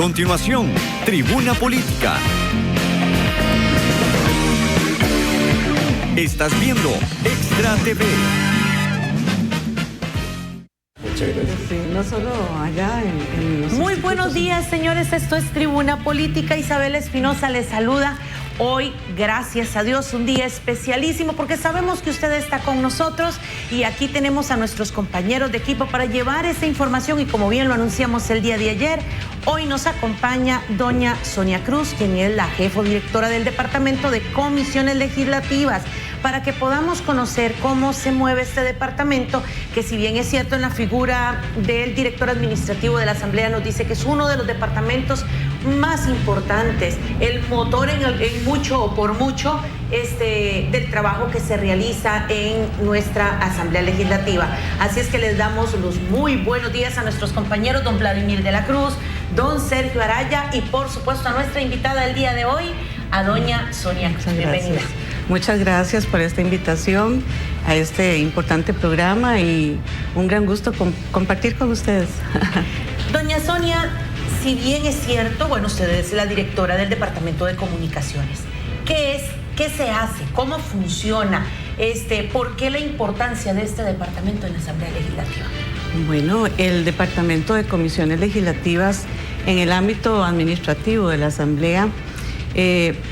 continuación, Tribuna Política. Estás viendo Extra TV. Sí, no solo allá en Muy buenos días, señores. Esto es Tribuna Política. Isabel Espinosa les saluda. Hoy, gracias a Dios, un día especialísimo porque sabemos que usted está con nosotros y aquí tenemos a nuestros compañeros de equipo para llevar esa información y como bien lo anunciamos el día de ayer, hoy nos acompaña doña Sonia Cruz, quien es la jefa directora del Departamento de Comisiones Legislativas, para que podamos conocer cómo se mueve este departamento, que si bien es cierto en la figura del director administrativo de la Asamblea nos dice que es uno de los departamentos más importantes, el motor en mucho o por mucho del trabajo que se realiza en nuestra Asamblea Legislativa. Así es que les damos los muy buenos días a nuestros compañeros, don Vladimir de la Cruz, don Sergio Araya y por supuesto a nuestra invitada del día de hoy, a doña Sonia Cruz. Bienvenida. Muchas gracias por esta invitación a este importante programa y un gran gusto compartir con ustedes. Doña Sonia, si bien es cierto, bueno, usted es la directora del Departamento de Comunicaciones. ¿Qué es? ¿Qué se hace? ¿Cómo funciona? ¿Por qué la importancia de este departamento en la Asamblea Legislativa? Bueno, el Departamento de Comisiones Legislativas en el ámbito administrativo de la Asamblea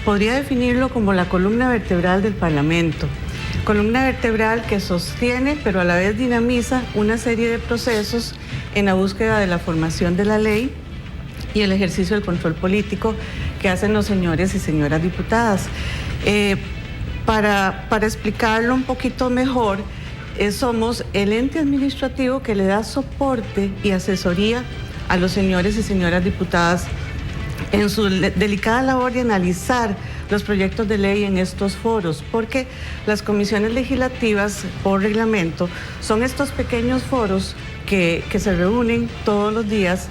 podría definirlo como la columna vertebral del Parlamento. Columna vertebral que sostiene, pero a la vez dinamiza una serie de procesos en la búsqueda de la formación de la ley y el ejercicio del control político que hacen los señores y señoras diputadas. Para explicarlo un poquito mejor, somos el ente administrativo que le da soporte y asesoría a los señores y señoras diputadas en su delicada labor de analizar los proyectos de ley en estos foros, porque las comisiones legislativas, por reglamento, son estos pequeños foros que se reúnen todos los días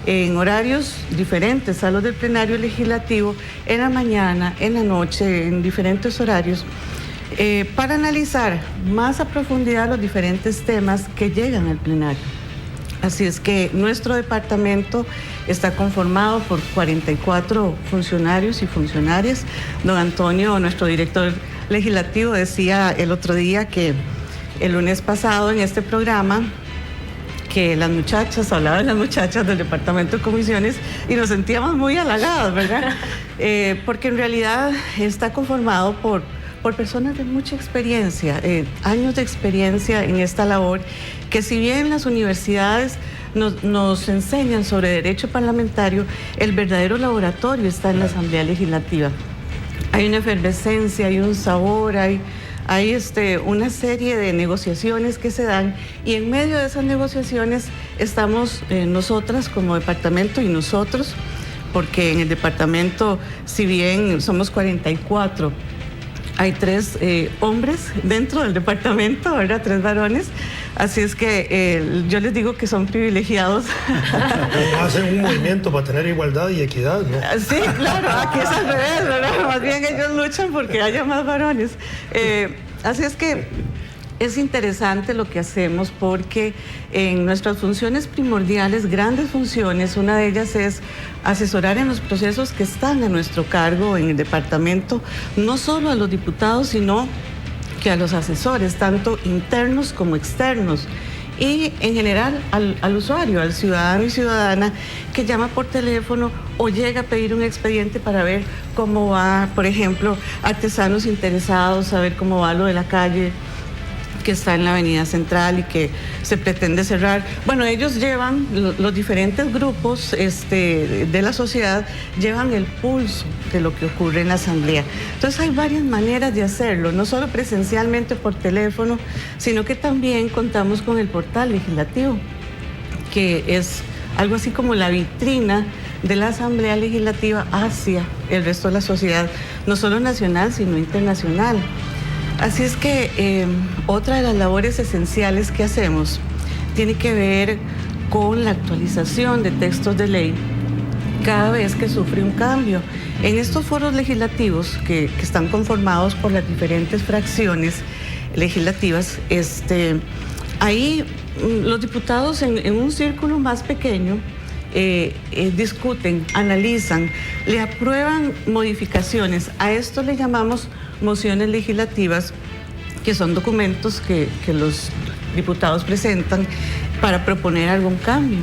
en horarios diferentes a los del plenario legislativo, en la mañana, en la noche, en diferentes horarios, para analizar más a profundidad los diferentes temas que llegan al plenario. Así es que nuestro departamento está conformado por 44 funcionarios y funcionarias. Don Antonio, nuestro director legislativo, decía el otro día que el lunes pasado en este programa que las muchachas, hablaban las muchachas del Departamento de Comisiones y nos sentíamos muy halagados, ¿verdad? Porque en realidad está conformado por personas de mucha experiencia, años de experiencia en esta labor, que si bien las universidades nos enseñan sobre derecho parlamentario, el verdadero laboratorio está en la Asamblea Legislativa. Hay una efervescencia, hay un sabor, hay una serie de negociaciones que se dan y en medio de esas negociaciones estamos nosotras como departamento y nosotros, porque en el departamento, si bien somos 44, hay 3 hombres dentro del departamento, ¿verdad? 3 varones. Así es que yo les digo que son privilegiados. Hacen un movimiento para tener igualdad y equidad, ¿no? Sí, claro, aquí es al revés, ¿verdad? Más bien ellos luchan porque haya más varones. Así es que es interesante lo que hacemos porque en nuestras funciones primordiales, grandes funciones, una de ellas es asesorar en los procesos que están a nuestro cargo en el departamento, no solo a los diputados, sino que a los asesores, tanto internos como externos, y en general al usuario, al ciudadano y ciudadana que llama por teléfono o llega a pedir un expediente para ver cómo va, por ejemplo, artesanos interesados, saber cómo va lo de la calle que está en la Avenida Central y que se pretende cerrar. Bueno, ellos llevan, los diferentes grupos de la sociedad, llevan el pulso de lo que ocurre en la Asamblea. Entonces hay varias maneras de hacerlo, no solo presencialmente por teléfono, sino que también contamos con el portal legislativo, que es algo así como la vitrina de la Asamblea Legislativa hacia el resto de la sociedad, no solo nacional, sino internacional. Así es que otra de las labores esenciales que hacemos tiene que ver con la actualización de textos de ley cada vez que sufre un cambio. En estos foros legislativos que están conformados por las diferentes fracciones legislativas, ahí los diputados en un círculo más pequeño discuten, analizan, le aprueban modificaciones. A esto le llamamos mociones legislativas, que son documentos que los diputados presentan para proponer algún cambio.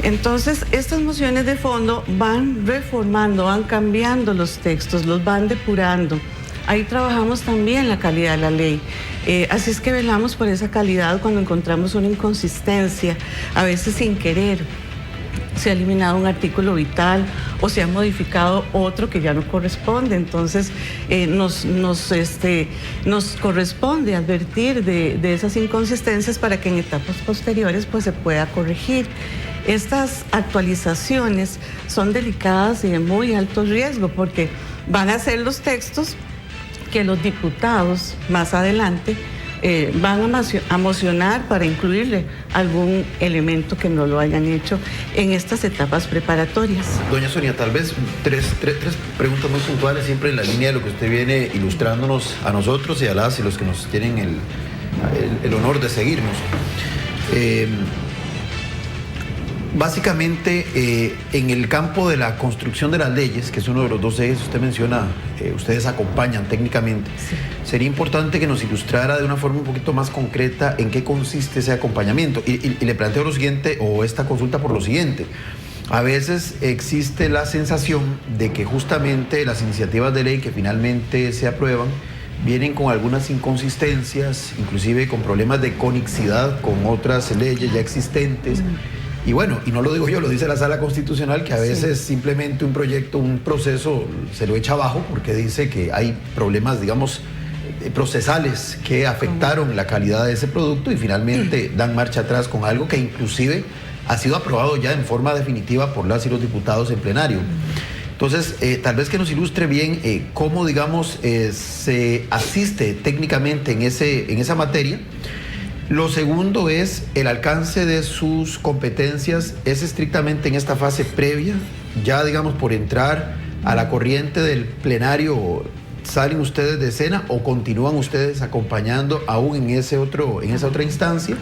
Entonces, estas mociones de fondo van reformando, van cambiando los textos, los van depurando. Ahí trabajamos también la calidad de la ley. Así es que velamos por esa calidad cuando encontramos una inconsistencia, a veces sin querer. Se ha eliminado un artículo vital o se ha modificado otro que ya no corresponde. Entonces, nos corresponde advertir de esas inconsistencias para que en etapas posteriores pues, se pueda corregir. Estas actualizaciones son delicadas y de muy alto riesgo porque van a ser los textos que los diputados más adelante van a mocionar para incluirle algún elemento que no lo hayan hecho en estas etapas preparatorias. Doña Sonia, tal vez tres preguntas muy puntuales, siempre en la línea de lo que usted viene ilustrándonos a nosotros y a las y los que nos tienen el honor de seguirnos. Básicamente, en el campo de la construcción de las leyes, que es uno de los dos ejes que usted menciona, ustedes acompañan técnicamente, sí. Sería importante que nos ilustrara de una forma un poquito más concreta en qué consiste ese acompañamiento. Y le planteo lo siguiente, o esta consulta por lo siguiente. A veces existe la sensación de que justamente las iniciativas de ley que finalmente se aprueban vienen con algunas inconsistencias, inclusive con problemas de conexidad con otras leyes ya existentes. Y bueno, y no lo digo yo, lo dice la Sala Constitucional, que a veces simplemente un proyecto, un proceso se lo echa abajo porque dice que hay problemas, digamos, procesales que afectaron la calidad de ese producto y finalmente dan marcha atrás con algo que inclusive ha sido aprobado ya en forma definitiva por las y los diputados en plenario. Entonces, tal vez que nos ilustre bien cómo, digamos, se asiste técnicamente en esa materia. Lo segundo es el alcance de sus competencias, es estrictamente en esta fase previa, ya digamos por entrar a la corriente del plenario, ¿salen ustedes de escena o continúan ustedes acompañando aún en esa otra instancia?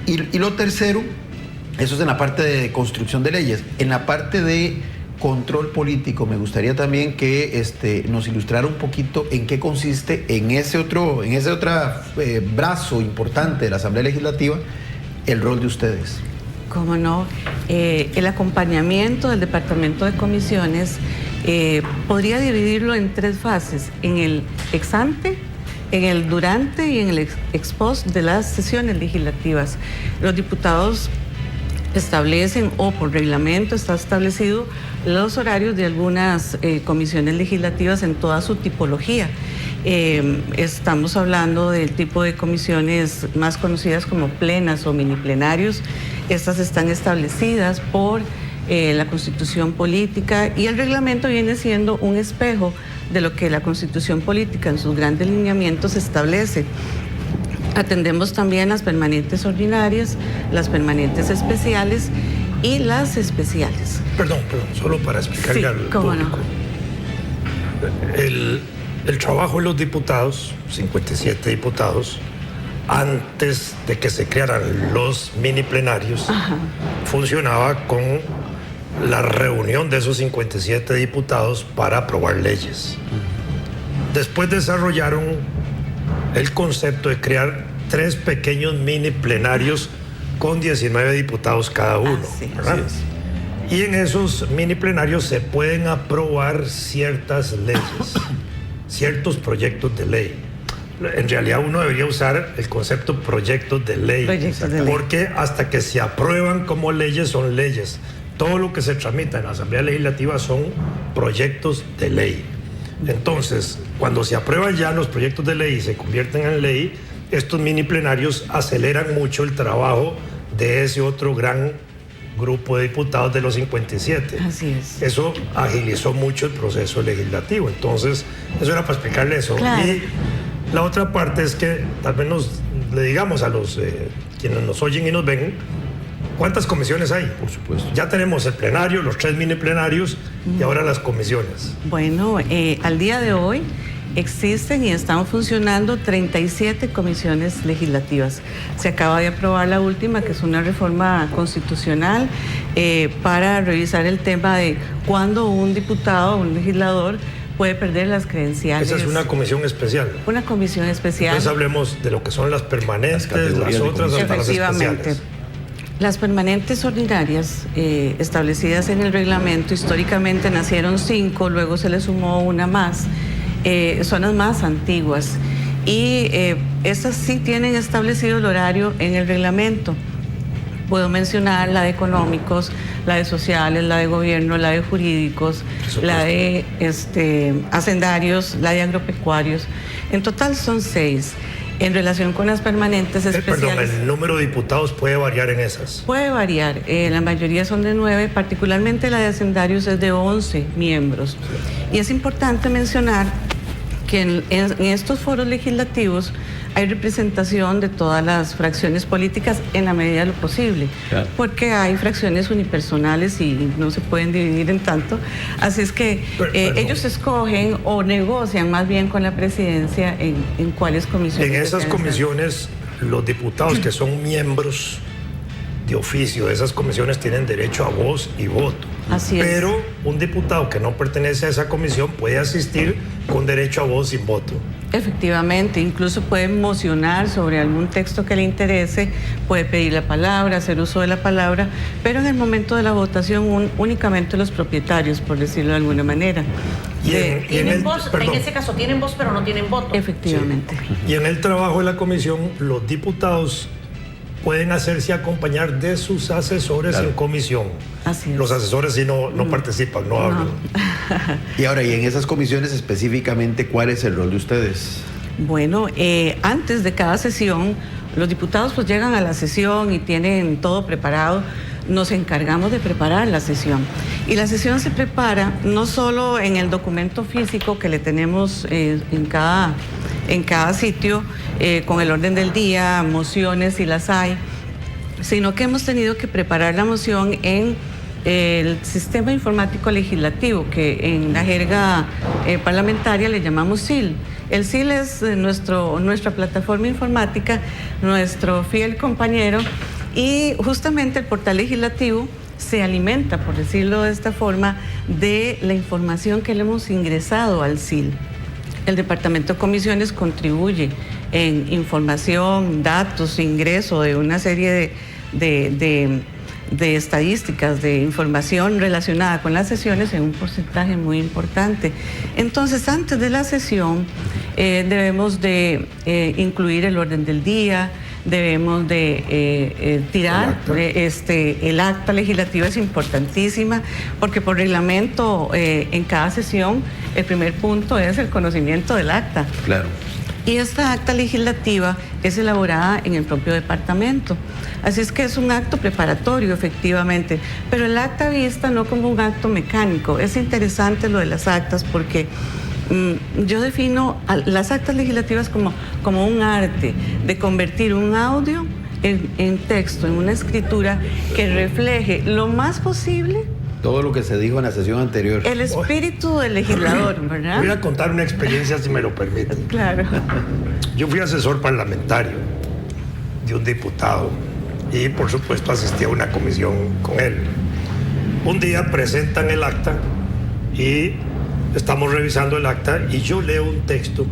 Y lo tercero, eso es en la parte de construcción de leyes. En la parte de control político, me gustaría también que nos ilustrara un poquito en qué consiste en ese otro brazo importante de la Asamblea Legislativa, el rol de ustedes. Cómo no, el acompañamiento del Departamento de Comisiones podría dividirlo en tres fases: en el ex ante, en el durante y en el ex post de las sesiones legislativas. Los diputados establecen, o por reglamento está establecido, los horarios de algunas comisiones legislativas en toda su tipología. Estamos hablando del tipo de comisiones más conocidas como plenas o mini plenarios. Estas están establecidas por la Constitución Política y el reglamento viene siendo un espejo de lo que la Constitución Política en sus grandes lineamientos establece. Atendemos también las permanentes ordinarias, las permanentes especiales y las especiales. Perdón, solo para explicarle al público. No. El trabajo de los diputados, 57 diputados, antes de que se crearan los mini plenarios, funcionaba con la reunión de esos 57 diputados para aprobar leyes. Después desarrollaron el concepto de crear 3 pequeños mini plenarios con 19 diputados cada uno. ¿Verdad? Y en esos mini plenarios se pueden aprobar ciertas leyes, ciertos proyectos de ley. En realidad uno debería usar el concepto proyectos de ley, porque hasta que se aprueban como leyes son leyes. Todo lo que se tramita en la Asamblea Legislativa son proyectos de ley. Entonces, cuando se aprueban ya los proyectos de ley y se convierten en ley, estos mini plenarios aceleran mucho el trabajo de ese otro gran grupo de diputados de los 57. Así es. Eso agilizó mucho el proceso legislativo. Entonces, eso era para explicarle eso. Claro. Y la otra parte es que tal vez le digamos a los quienes nos oyen y nos ven, ¿cuántas comisiones hay? Por supuesto. Ya tenemos el plenario, los 3 mini plenarios y ahora las comisiones. Bueno, al día de hoy existen y están funcionando 37 comisiones legislativas. Se acaba de aprobar la última, que es una reforma constitucional para revisar el tema de cuándo un diputado o un legislador puede perder las credenciales. Esa es una comisión especial. Una comisión especial. Entonces hablemos de lo que son las permanentes, las otras hasta las especiales. Las permanentes ordinarias establecidas en el reglamento, históricamente nacieron 5, luego se le sumó una más, son las más antiguas. Y estas sí tienen establecido el horario en el reglamento. Puedo mencionar la de económicos, la de sociales, la de gobierno, la de jurídicos, la de hacendarios, la de agropecuarios. En total son 6. En relación con las permanentes especiales... Perdón, ¿el número de diputados puede variar en esas? Puede variar. La mayoría son de 9, particularmente la de hacendarios es de 11 miembros. Y es importante mencionar que en estos foros legislativos hay representación de todas las fracciones políticas en la medida de lo posible, claro, porque hay fracciones unipersonales y no se pueden dividir en tanto. Así es que ellos escogen o negocian más bien con la presidencia en cuáles comisiones. En esas comisiones, los diputados que son miembros de oficio de esas comisiones tienen derecho a voz y voto. Así es. Pero un diputado que no pertenece a esa comisión puede asistir con derecho a voz sin voto. Efectivamente, incluso puede mocionar sobre algún texto que le interese, puede pedir la palabra, hacer uso de la palabra, pero en el momento de la votación únicamente los propietarios, por decirlo de alguna manera. ¿Tienen voz? En ese caso tienen voz, pero no tienen voto. Efectivamente. Sí. Y en el trabajo de la comisión, los diputados pueden hacerse acompañar de sus asesores, claro, en comisión. Así es. Los asesores sí no participan, no hablan. Y ahora, y en esas comisiones específicamente, ¿cuál es el rol de ustedes? Bueno, antes de cada sesión, los diputados pues llegan a la sesión y tienen todo preparado. Nos encargamos de preparar la sesión. Y la sesión se prepara no solo en el documento físico que le tenemos en cada sitio, con el orden del día, mociones si las hay, sino que hemos tenido que preparar la moción en el sistema informático legislativo, que en la jerga parlamentaria le llamamos SIL. El SIL es nuestra plataforma informática, nuestro fiel compañero, y justamente el portal legislativo se alimenta, por decirlo de esta forma, de la información que le hemos ingresado al SIL. El Departamento de Comisiones contribuye en información, datos, ingreso de una serie de estadísticas, de información relacionada con las sesiones en un porcentaje muy importante. Entonces, antes de la sesión, debemos de incluir el orden del día, debemos de tirar el acta legislativa. Es importantísima porque por reglamento en cada sesión el primer punto es el conocimiento del acta. Claro. Y esta acta legislativa es elaborada en el propio departamento. Así es que es un acto preparatorio, efectivamente, pero el acta vista no como un acto mecánico. Es interesante lo de las actas porque yo defino las actas legislativas como un arte de convertir un audio en texto, en una escritura que refleje lo más posible todo lo que se dijo en la sesión anterior. El espíritu del legislador, ¿verdad? Voy a contar una experiencia, si me lo permiten. Claro. Yo fui asesor parlamentario de un diputado y, por supuesto, asistí a una comisión con él. Un día presentan el acta y estamos revisando el acta y yo leo un texto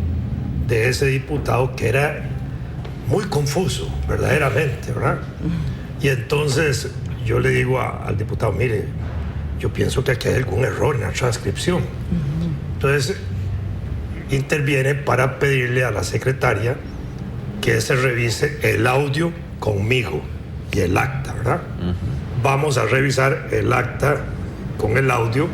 de ese diputado que era muy confuso, verdaderamente, ¿verdad? Y entonces yo le digo al diputado, mire, yo pienso que aquí hay algún error en la transcripción. Entonces interviene para pedirle a la secretaria que se revise el audio conmigo y el acta, ¿verdad? Vamos a revisar el acta con el audio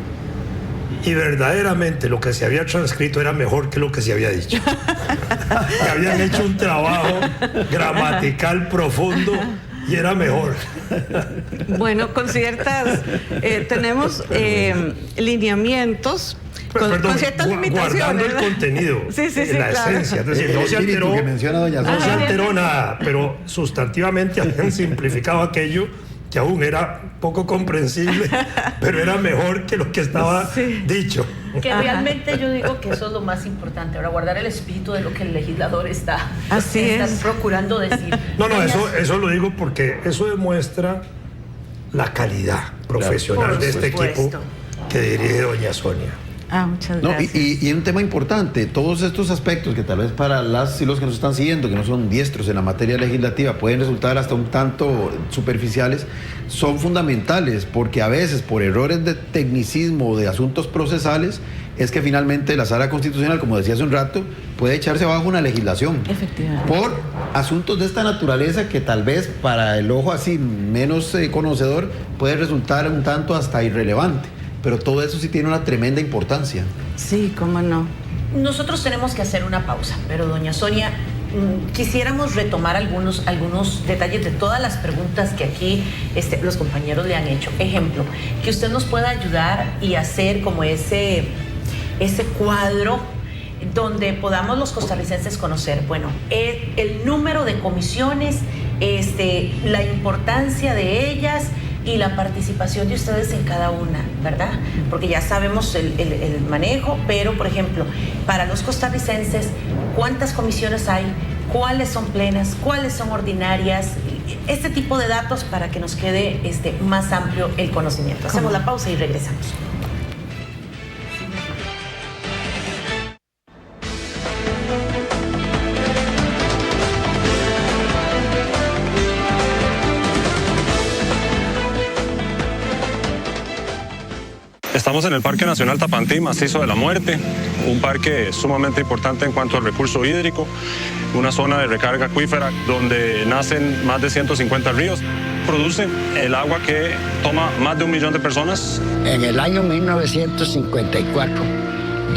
y verdaderamente lo que se había transcrito era mejor que lo que se había dicho. Que habían hecho un trabajo gramatical profundo y era mejor. Bueno, con ciertas... tenemos lineamientos, con ciertas limitaciones. Guardando el contenido, sí, la claro. esencia. Es decir, no se alteró, que menciona doña no se alteró nada, pero sustantivamente habían simplificado aquello que aún era poco comprensible, pero era mejor que lo que estaba dicho. Que realmente yo digo que eso es lo más importante, ahora guardar el espíritu de lo que el legislador está procurando decir. No, eso lo digo porque eso demuestra la calidad profesional de este equipo que dirige doña Sonia. Muchas gracias. Y un tema importante, todos estos aspectos que tal vez para las y los que nos están siguiendo, que no son diestros en la materia legislativa, pueden resultar hasta un tanto superficiales, son fundamentales, porque a veces por errores de tecnicismo o de asuntos procesales, es que finalmente la Sala Constitucional, como decía hace un rato, puede echarse abajo una legislación. Efectivamente. Por asuntos de esta naturaleza que tal vez para el ojo así menos conocedor puede resultar un tanto hasta irrelevante. Pero todo eso sí tiene una tremenda importancia. Sí, cómo no. Nosotros tenemos que hacer una pausa, pero doña Sonia, quisiéramos retomar algunos detalles de todas las preguntas que aquí los compañeros le han hecho. Ejemplo, que usted nos pueda ayudar y hacer como ese cuadro donde podamos los costarricenses conocer, bueno, el número de comisiones, la importancia de ellas y la participación de ustedes en cada una, ¿verdad? Porque ya sabemos el manejo, pero, por ejemplo, para los costarricenses, ¿cuántas comisiones hay? ¿Cuáles son plenas? ¿Cuáles son ordinarias? Este tipo de datos para que nos quede más amplio el conocimiento. Hacemos la pausa y regresamos. Estamos en el Parque Nacional Tapantí, Macizo de la Muerte, un parque sumamente importante en cuanto al recurso hídrico, una zona de recarga acuífera donde nacen más de 150 ríos. Produce el agua que toma más de 1 millón de personas. En el año 1954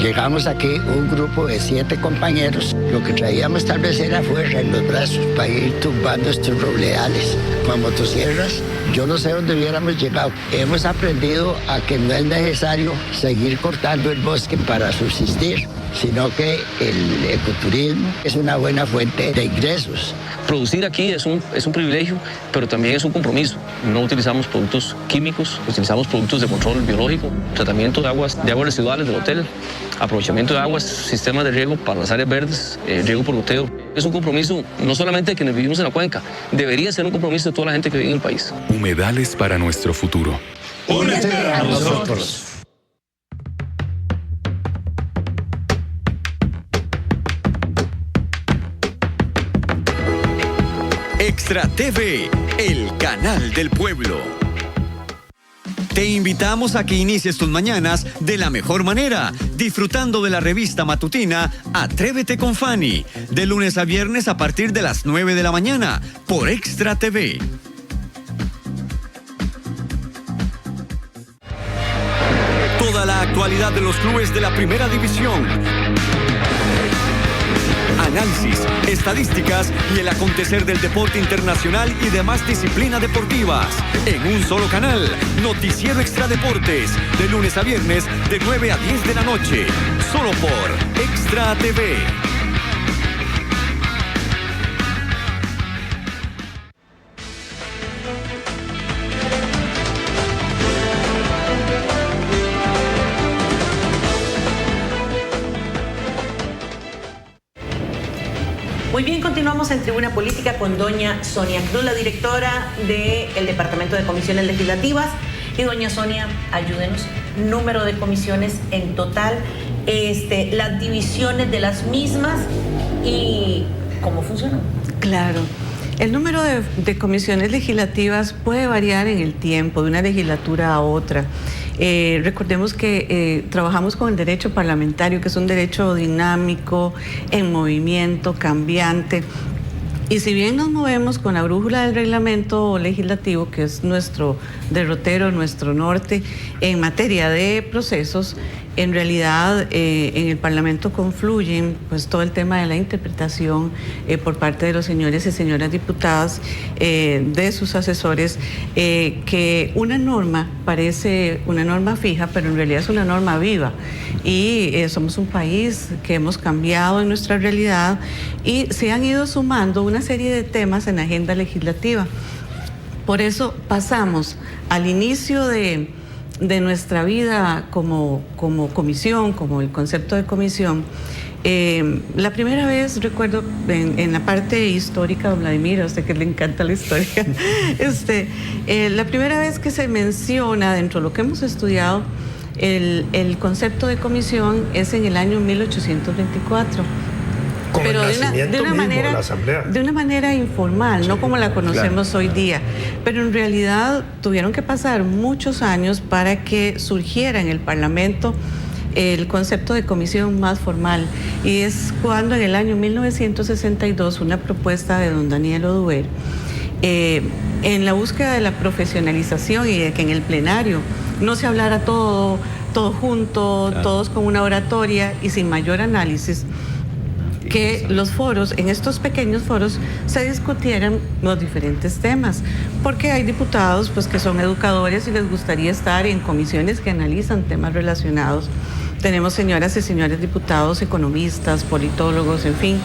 llegamos aquí un grupo de 7 compañeros. Lo que traíamos tal vez era fuerza en los brazos para ir tumbando estos robledales con motosierras. Yo no sé dónde hubiéramos llegado. Hemos aprendido a que no es necesario seguir cortando el bosque para subsistir, sino que el ecoturismo es una buena fuente de ingresos. Producir aquí es un privilegio, pero también es un compromiso. No utilizamos productos químicos, utilizamos productos de control biológico, tratamiento de aguas residuales del hotel, aprovechamiento de aguas, sistemas de riego para las áreas verdes, riego por goteo. Es un compromiso no solamente de quienes vivimos en la cuenca, debería ser un compromiso de toda la gente que vive en el país. Humedales para nuestro futuro. Únete a nosotros. Extra TV, el canal del pueblo. Te invitamos a que inicies tus mañanas de la mejor manera, disfrutando de la revista matutina Atrévete con Fanny, de lunes a viernes a partir de las 9 de la mañana, por Extra TV. Toda la actualidad de los clubes de la Primera División. Análisis, estadísticas y el acontecer del deporte internacional y demás disciplinas deportivas. En un solo canal, Noticiero Extra Deportes, de lunes a viernes, de 9 a 10 de la noche. Solo por Extra TV. Muy bien, continuamos en Tribuna Política con doña Sonia Cruz, la directora del Departamento de Comisiones Legislativas. Y doña Sonia, ayúdenos, número de comisiones en total, las divisiones de las mismas y cómo funcionan. Claro. El número de comisiones legislativas puede variar en el tiempo, de una legislatura a otra. Recordemos que trabajamos con el derecho parlamentario, que es un derecho dinámico, en movimiento, cambiante. Y si bien nos movemos con la brújula del reglamento legislativo, que es nuestro derrotero, nuestro norte, en materia de procesos, en realidad en el Parlamento confluyen pues todo el tema de la interpretación por parte de los señores y señoras diputadas, de sus asesores, que una norma parece una norma fija, pero en realidad es una norma viva. Y somos un país que hemos cambiado en nuestra realidad y se han ido sumando una serie de temas en la agenda legislativa. Por eso pasamos al inicio de de nuestra vida como comisión, como el concepto de comisión. La primera vez, recuerdo, en la parte histórica, don Vladimir, a usted que le encanta la historia, la primera vez que se menciona dentro de lo que hemos estudiado el concepto de comisión es en el año 1824. Pero de una manera informal, sí, no como la conocemos hoy día. Pero en realidad tuvieron que pasar muchos años para que surgiera en el Parlamento el concepto de comisión más formal. Y es cuando en el año 1962 una propuesta de don Daniel Oduber, en la búsqueda de la profesionalización y de que en el plenario no se hablara todo junto, claro, todos con una oratoria y sin mayor análisis, que los foros, en estos pequeños foros, se discutieran los diferentes temas, porque hay diputados pues que son educadores y les gustaría estar en comisiones que analizan temas relacionados. Tenemos señoras y señores diputados, economistas, politólogos, en fin.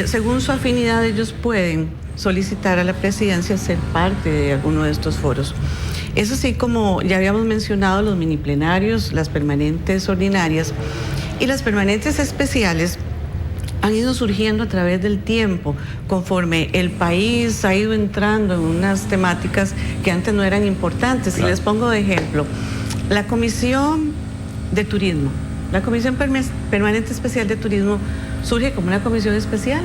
Según su afinidad, ellos pueden solicitar a la presidencia ser parte de alguno de estos foros. Es así como ya habíamos mencionado los mini plenarios, las permanentes ordinarias y las permanentes especiales han ido surgiendo a través del tiempo, conforme el país ha ido entrando en unas temáticas que antes no eran importantes. Claro. Y les pongo de ejemplo, la Comisión de Turismo, la Comisión Permanente Especial de Turismo surge como una comisión especial.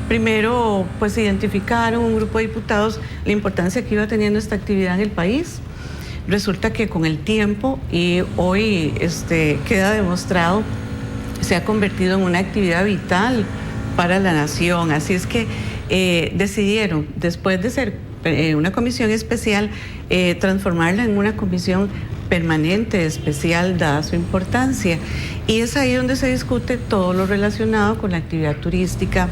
Primero, pues identificaron un grupo de diputados la importancia que iba teniendo esta actividad en el país. Resulta que con el tiempo, y hoy queda demostrado, se ha convertido en una actividad vital para la nación. Así es que decidieron, después de ser una comisión especial, transformarla en una comisión permanente especial, dada su importancia. Y es ahí donde se discute todo lo relacionado con la actividad turística,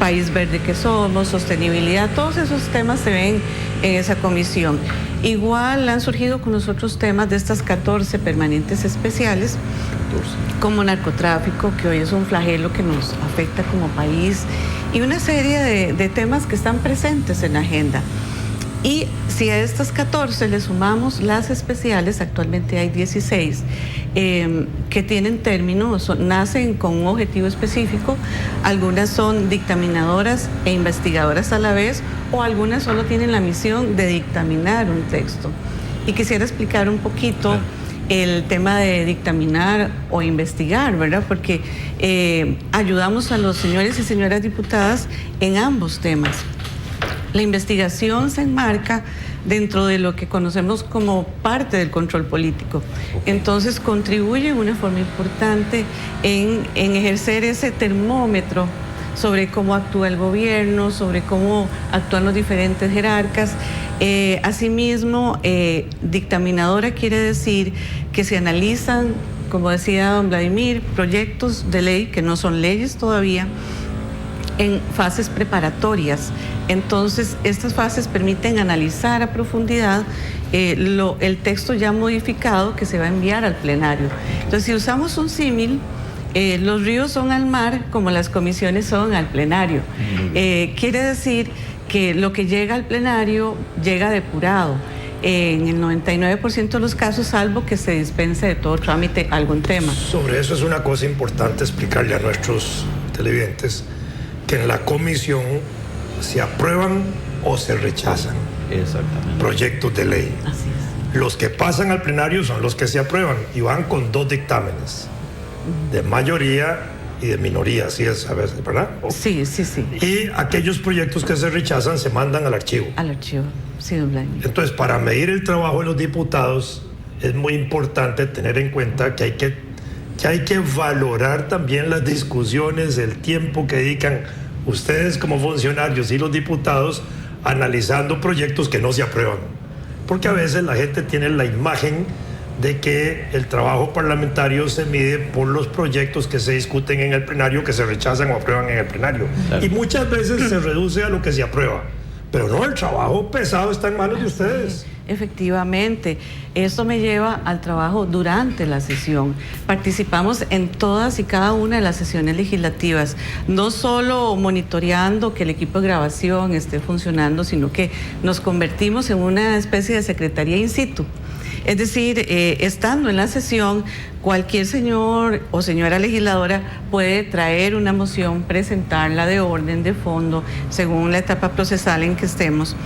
país verde que somos, sostenibilidad, todos esos temas se ven en esa comisión. Igual han surgido con los otros temas de estas 14 permanentes especiales, como narcotráfico, que hoy es un flagelo que nos afecta como país, y una serie de temas que están presentes en la agenda. Y si a estas 14 le sumamos las especiales, actualmente hay 16, que tienen términos, nacen con un objetivo específico, algunas son dictaminadoras e investigadoras a la vez, o algunas solo tienen la misión de dictaminar un texto. Y quisiera explicar un poquito el tema de dictaminar o investigar, ¿verdad? Porque ayudamos a los señores y señoras diputadas en ambos temas. La investigación se enmarca dentro de lo que conocemos como parte del control político. Entonces contribuye de una forma importante en ejercer ese termómetro sobre cómo actúa el gobierno, sobre cómo actúan los diferentes jerarcas. Asimismo, dictaminadora quiere decir que se analizan, como decía don Vladimir, proyectos de ley que no son leyes todavía, en fases preparatorias. Entonces, estas fases permiten analizar a profundidad el texto ya modificado que se va a enviar al plenario. Entonces, si usamos un símil, los ríos son al mar como las comisiones son al plenario. Quiere decir que lo que llega al plenario llega depurado. En el 99% de los casos, salvo que se dispense de todo trámite algún tema. Sobre eso es una cosa importante explicarle a nuestros televidentes, que en la comisión se aprueban o se rechazan proyectos de ley. Así es. Los que pasan al plenario son los que se aprueban y van con 2 dictámenes, de mayoría y de minoría, así es a veces, ¿verdad? Sí. Y aquellos proyectos que se rechazan se mandan al archivo. Al archivo, sí, don Vladimir. Entonces, para medir el trabajo de los diputados, es muy importante tener en cuenta que hay que valorar también las discusiones, el tiempo que dedican ustedes como funcionarios y los diputados analizando proyectos que no se aprueban. Porque a veces la gente tiene la imagen de que el trabajo parlamentario se mide por los proyectos que se discuten en el plenario, que se rechazan o aprueban en el plenario. Claro. Y muchas veces se reduce a lo que se aprueba. Pero no, el trabajo pesado está en manos de ustedes. Efectivamente, eso me lleva al trabajo durante la sesión. Participamos en todas y cada una de las sesiones legislativas, no solo monitoreando que el equipo de grabación esté funcionando, sino que nos convertimos en una especie de secretaría in situ. Es decir, estando en la sesión, cualquier señor o señora legisladora puede traer una moción, presentarla de orden, de fondo, según la etapa procesal en que estemos.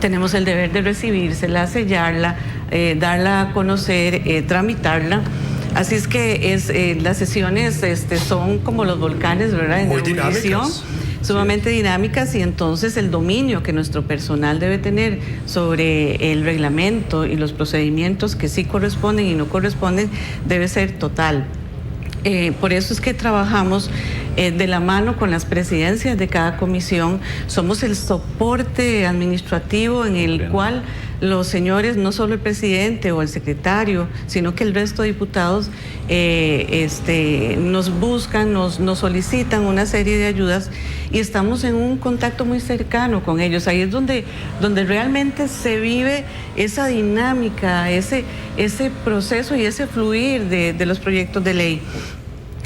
Tenemos el deber de recibírsela, sellarla, darla a conocer, tramitarla. Así es que las sesiones son como los volcanes, ¿verdad? Muy dinámicas. Sumamente dinámicas, y entonces el dominio que nuestro personal debe tener sobre el reglamento y los procedimientos que sí corresponden y no corresponden debe ser total. Por eso es que trabajamos de la mano con las presidencias de cada comisión. Somos el soporte administrativo en el cual los señores, no solo el presidente o el secretario, sino que el resto de diputados nos buscan, nos solicitan una serie de ayudas, y estamos en un contacto muy cercano con ellos. Ahí es donde realmente se vive esa dinámica, ese proceso y ese fluir de los proyectos de ley.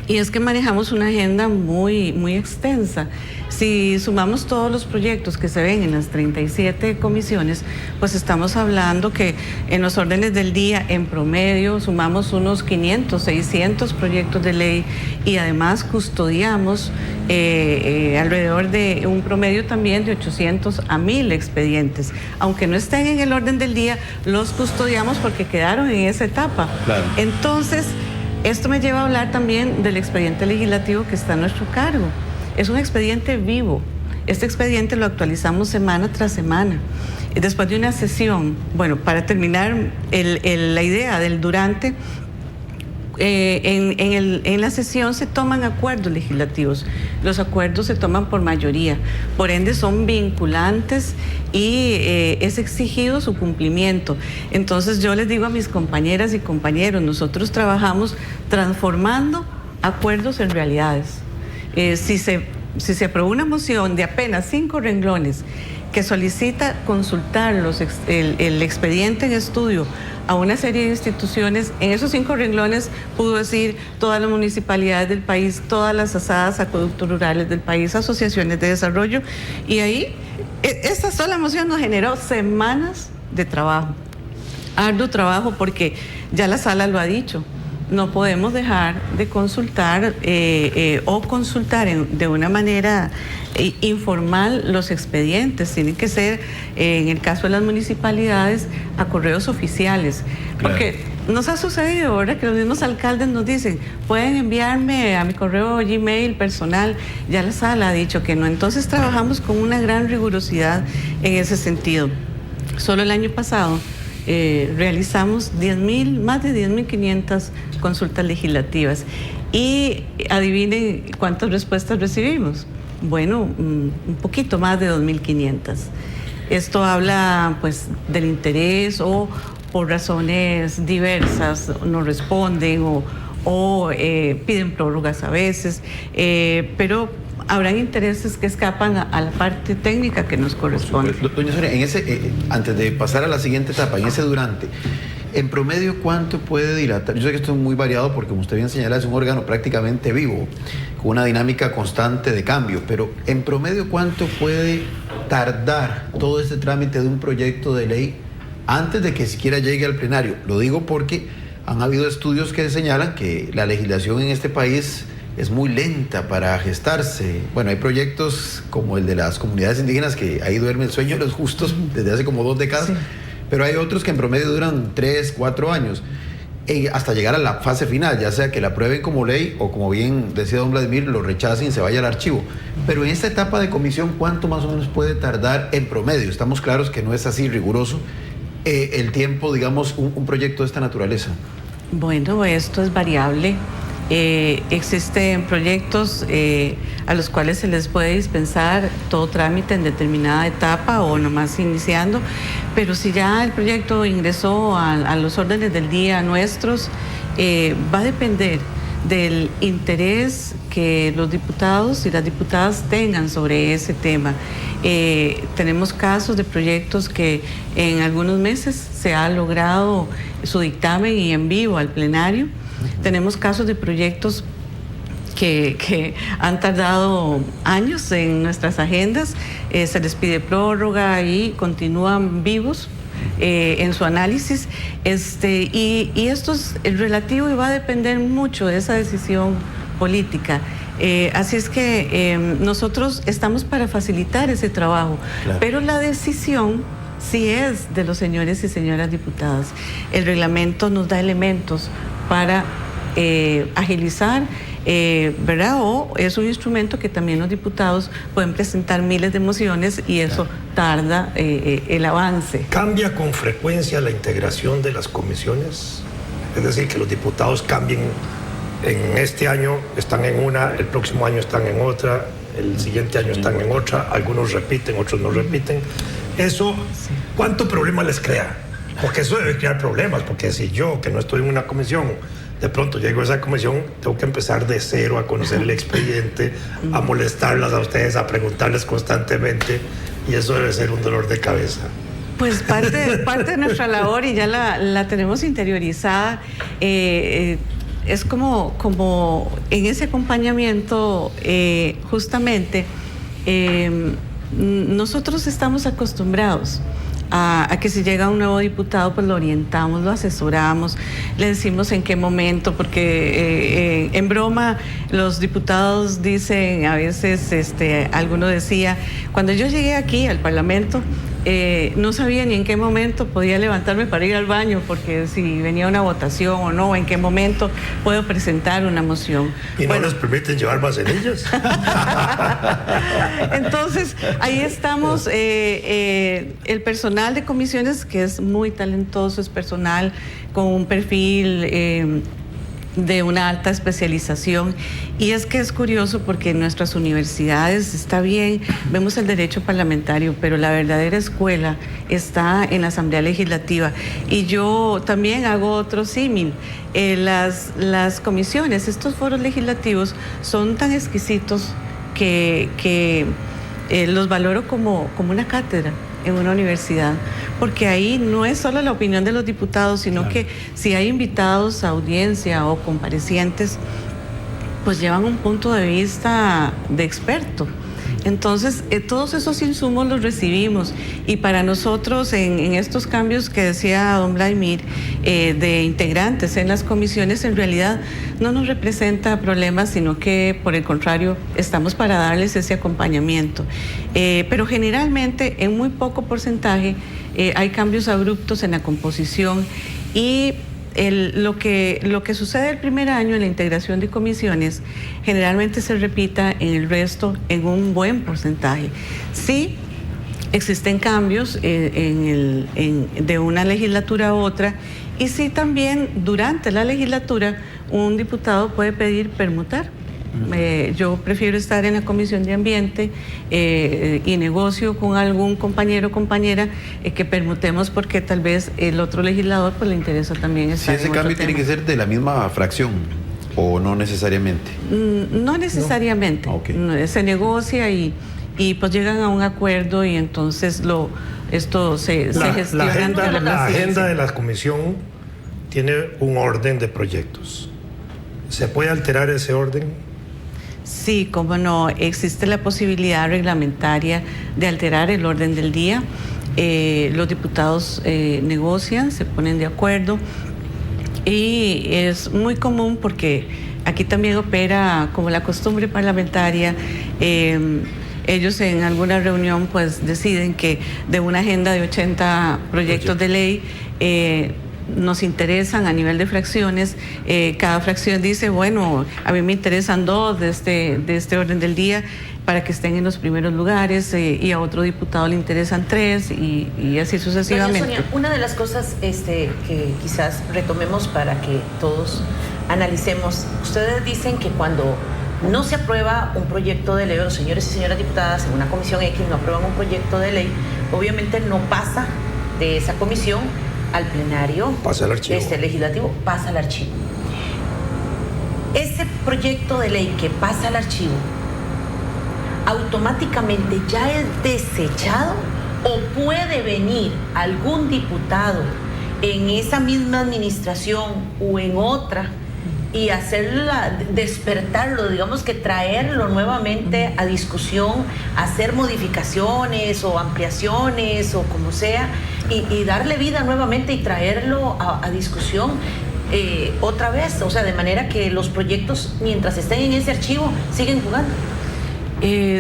Y es que manejamos una agenda muy, muy extensa. Si sumamos todos los proyectos que se ven en las 37 comisiones, pues estamos hablando que en los órdenes del día, en promedio, sumamos unos 500, 600 proyectos de ley, y además custodiamos alrededor de un promedio también de 800 a 1000 expedientes. Aunque no estén en el orden del día, los custodiamos porque quedaron en esa etapa. Claro. Entonces, esto me lleva a hablar también del expediente legislativo que está a nuestro cargo. Es un expediente vivo. Este expediente lo actualizamos semana tras semana. Después de una sesión, bueno, para terminar la idea del durante, en la sesión se toman acuerdos legislativos. Los acuerdos se toman por mayoría, por ende son vinculantes y es exigido su cumplimiento. Entonces yo les digo a mis compañeras y compañeros, nosotros trabajamos transformando acuerdos en realidades. Si se aprobó una moción de apenas 5 renglones que solicita consultar el expediente en estudio a una serie de instituciones, en esos 5 renglones pudo decir todas las municipalidades del país, todas las asadas, acueductos rurales del país, asociaciones de desarrollo, y ahí esa sola moción nos generó semanas de trabajo, arduo trabajo, porque ya la sala lo ha dicho. No podemos dejar de consultar o consultar de una manera informal los expedientes. Tienen que ser, en el caso de las municipalidades, a correos oficiales. Claro. Porque nos ha sucedido ahora que los mismos alcaldes nos dicen, pueden enviarme a mi correo Gmail personal. Ya la sala ha dicho que no. Entonces trabajamos con una gran rigurosidad en ese sentido. Solo el año pasado realizamos más de 10.500 consultas legislativas, y adivinen cuántas respuestas recibimos. Bueno, un poquito más de 2.500. Esto habla pues del interés, o por razones diversas no responden o piden prórrogas a veces, pero habrán intereses que escapan a la parte técnica que nos corresponde. Doña Sonia, antes de pasar a la siguiente etapa, en ese durante, en promedio, ¿cuánto puede dilatar? Yo sé que esto es muy variado porque, como usted bien señala, es un órgano prácticamente vivo, con una dinámica constante de cambio, pero en promedio, ¿cuánto puede tardar todo este trámite de un proyecto de ley antes de que siquiera llegue al plenario? Lo digo porque han habido estudios que señalan que la legislación en este país es muy lenta para gestarse. Bueno, hay proyectos como el de las comunidades indígenas, que ahí duerme el sueño de los justos desde hace como 2 décadas, sí. Pero hay otros que en promedio duran 3, 4 años, hasta llegar a la fase final, ya sea que la aprueben como ley o, como bien decía don Vladimir, lo rechacen y se vaya al archivo. Pero en esta etapa de comisión, ¿cuánto más o menos puede tardar en promedio? Estamos claros que no es así riguroso el tiempo, digamos, un proyecto de esta naturaleza. Bueno, esto es variable. Existen proyectos a los cuales se les puede dispensar todo trámite en determinada etapa o nomás iniciando, pero si ya el proyecto ingresó a los órdenes del día nuestros, va a depender del interés que los diputados y las diputadas tengan sobre ese tema. Tenemos casos de proyectos que en algunos meses se ha logrado su dictamen y envío al plenario. Tenemos casos de proyectos que han tardado años en nuestras agendas, se les pide prórroga y continúan vivos en su análisis, y esto es relativo y va a depender mucho de esa decisión política. Así es que nosotros estamos para facilitar ese trabajo, claro, pero la decisión sí es de los señores y señoras diputadas. El reglamento nos da elementos para agilizar, ¿verdad? O es un instrumento que también los diputados pueden presentar miles de mociones y eso tarda el avance. ¿Cambia con frecuencia la integración de las comisiones? Es decir, que los diputados cambien, en este año están en una, el próximo año están en otra, el siguiente año están en otra, algunos repiten, otros no repiten. Eso, ¿cuánto problema les crea? Porque eso debe crear problemas, porque si yo, que no estoy en una comisión, de pronto llego a esa comisión, tengo que empezar de cero a conocer el expediente, a molestarlas a ustedes, a preguntarles constantemente, y eso debe ser un dolor de cabeza. Pues parte de nuestra labor, y ya la tenemos interiorizada, es como en ese acompañamiento, justamente, nosotros estamos acostumbrados a que si llega un nuevo diputado, pues lo orientamos, lo asesoramos, le decimos en qué momento, porque en broma los diputados dicen, a veces alguno decía, cuando yo llegué aquí al Parlamento, no sabía ni en qué momento podía levantarme para ir al baño, porque si venía una votación o no, en qué momento puedo presentar una moción. ¿Y no les permiten llevar vaselillas? Entonces, ahí estamos, el personal de comisiones, que es muy talentoso, es personal con un perfil de una alta especialización, y es que es curioso porque en nuestras universidades está bien, vemos el derecho parlamentario, pero la verdadera escuela está en la Asamblea Legislativa, y yo también hago otro símil. Las comisiones, estos foros legislativos son tan exquisitos que los valoro como una cátedra en una universidad, porque ahí no es solo la opinión de los diputados, sino claro, que si hay invitados a audiencia o comparecientes, pues llevan un punto de vista de experto. Entonces, todos esos insumos los recibimos, y para nosotros en estos cambios que decía don Vladimir, de integrantes en las comisiones, en realidad no nos representa problemas, sino que por el contrario estamos para darles ese acompañamiento. Pero generalmente en muy poco porcentaje hay cambios abruptos en la composición, y lo que sucede el primer año en la integración de comisiones generalmente se repita en el resto en un buen porcentaje. Sí, existen cambios de una legislatura a otra, y sí también durante la legislatura un diputado puede pedir permutar. Yo prefiero estar en la Comisión de Ambiente y negocio con algún compañero o compañera que permutemos, porque tal vez el otro legislador pues le interesa también estar. Si ese cambio tiene que ser de la misma fracción o no necesariamente. No necesariamente. No. Okay. Se negocia y pues llegan a un acuerdo, y entonces esto se gestiona. La agenda de la comisión tiene un orden de proyectos. ¿Se puede alterar ese orden? Sí, cómo no, existe la posibilidad reglamentaria de alterar el orden del día. Los diputados negocian, se ponen de acuerdo, y es muy común porque aquí también opera como la costumbre parlamentaria. Ellos en alguna reunión pues deciden que de una agenda de 80 proyectos de ley, nos interesan a nivel de fracciones, cada fracción dice, bueno, a mí me interesan 2 de este orden del día para que estén en los primeros lugares, y a otro diputado le interesan 3, y así sucesivamente. Doña Sonia, una de las cosas que quizás retomemos para que todos analicemos, ustedes dicen que cuando no se aprueba un proyecto de ley, los señores y señoras diputadas en una comisión X no aprueban un proyecto de ley, obviamente no pasa de esa comisión al plenario, pasa al archivo. Legislativo, pasa al archivo. Ese proyecto de ley que pasa al archivo, ¿automáticamente ya es desechado, o puede venir algún diputado en esa misma administración o en otra y despertarlo, digamos que traerlo nuevamente a discusión, hacer modificaciones o ampliaciones o como sea, y darle vida nuevamente y traerlo a discusión otra vez, o sea, de manera que los proyectos, mientras estén en ese archivo, siguen jugando.